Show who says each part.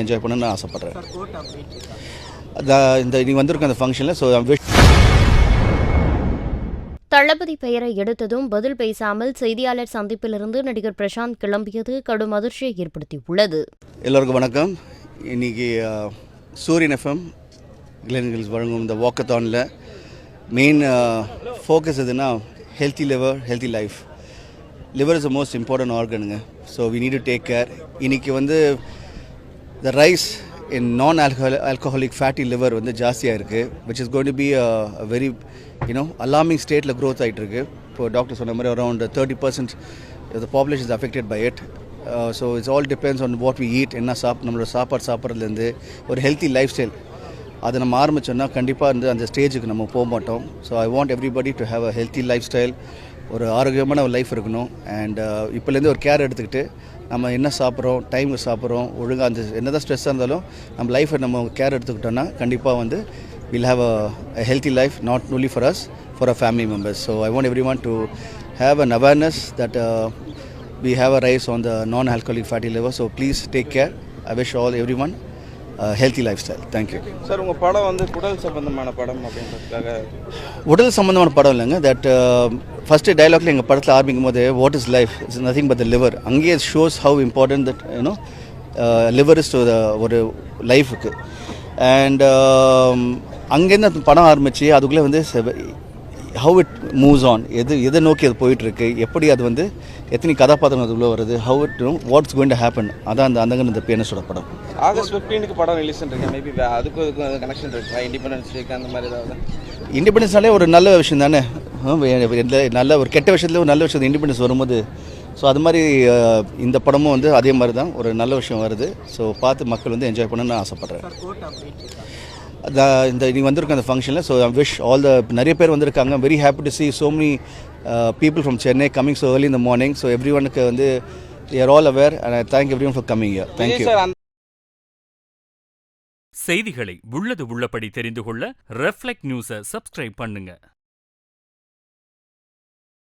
Speaker 1: Enjoy பண்ண நான் ஆசைப்படுறேன். இந்த நீ வந்திருக்க அந்த ஃபங்க்ஷனில் ஸோ
Speaker 2: தளபதி பெயரை எடுத்ததும் பதில் பேசாமல் செய்தியாளர் சந்திப்பிலிருந்து நடிகர் பிரசாந்த் கிளம்பியது கடும் அதிர்ச்சியை ஏற்படுத்தியுள்ளது.
Speaker 1: எல்லோருக்கும் வணக்கம். இன்னைக்கு சூரியன் எஃப்எம் இளைஞர்கள் வழங்கும் இந்த வாக்கத்தானில் மெயின் ஃபோக்கஸ் எதுனா healthy liver healthy life. Liver is the most important ஆர்கனுங்க. So we need to take care. இன்றைக்கி வந்து the rise in non-alcoholic fatty liver வந்து ஜாஸ்தியாக இருக்குது, which is going to be a very alarming stateல growth ஆகிட்டு இருக்கு. இப்போ டாக்டர் சொன்ன மாதிரி around 30% of the population is affected by it. So it all depends on what we eat. என்ன நம்மளோட சாப்பிட்றதுலேருந்து ஒரு ஹெல்த்தி லைஃப் ஸ்டைல் அதை நம்ம ஆரம்பித்தோன்னா கண்டிப்பாக வந்து அந்த ஸ்டேஜுக்கு நம்ம போக மாட்டோம். So I want everybody to have a healthy life style, ஒரு ஆரோக்கியமான ஒரு லைஃப் இருக்கணும். அண்ட் இப்போலேருந்து ஒரு கேர் எடுத்துக்கிட்டு நம்ம என்ன சாப்பிட்றோம், டைமுக்கு சாப்பிட்றோம், ஒழுங்காக அந்த என்ன தான் ஸ்ட்ரெஸ்ஸாக இருந்தாலும் நம்ம லைஃப்பை நம்ம கேர் எடுத்துக்கிட்டோன்னா கண்டிப்பாக வந்து will have a healthy life, not only for us, for our family members. So I want everyone to have an awareness that we have a rise on the non-alcoholic fatty liver. So please take care. I wish everyone healthy life style. Thank you
Speaker 3: sir. உங்கள் படம் வந்து உடல் சம்பந்தமான படம் அப்படின்றதுக்காக?
Speaker 1: உடல் சம்பந்தமான படம் இல்லைங்க. தட் ஃபஸ்ட்டு டைலாக்ல எங்கள் படத்தில் ஆரம்பிக்கும் போது what is life it's nothing but the liver. அங்கேயே shows how important that liver is to ஒரு லைஃபுக்கு. அண்ட் அங்கேருந்து அந்த படம் ஆரம்பித்து அதுக்குள்ளே வந்து ஹவு இட் மூவ்ஸ் ஆன், எதை நோக்கி அது போயிட்டுருக்கு, எப்படி அது வந்து எத்தனை கதாபாத்திரம் அதுக்குள்ளே வருது, how it what's going to happen. அதான் அந்த பிஎன்எஸோட படம்.
Speaker 3: ஆகஸ்ட் 15க்கு படம் ரிலீஸ் பண்ணுறீங்க. மேபி அதுக்கும் கனெக்ஷன் இருக்கா? இண்டிபெண்டன்ஸ் டேக்கு அந்த மாதிரி ஏதாவது?
Speaker 1: இண்டிபெண்டன்ஸ்னாலே ஒரு நல்ல விஷயம் தானே. நல்ல ஒரு கெட்ட விஷயத்தில் ஒரு நல்ல விஷயம் இண்டிபெண்டன்ஸ் வரும்போது, ஸோ அது மாதிரி இந்த படமும் வந்து அதே மாதிரி தான் ஒரு நல்ல விஷயம் வருது. ஸோ பார்த்து மக்கள் வந்து என்ஜாய் பண்ண நான் ஆசைப்பட்றேன். இந்த நீ வந்திருக்க அந்த ஃபங்க்ஷனில் ஸோ ஐ விஷ் ஆல் நிறைய பேர் வந்திருக்காங்க. Very happy to see so many people from Chennai coming so early in the morning. So everyoneக்கு வந்து they are all aware and I thank everyone for coming here. Thank you.
Speaker 4: செய்திகளை உள்ளது உள்ளபடி தெரிந்து கொள்ள reflect நியூஸை சப்ஸ்கிரைப் பண்ணுங்க.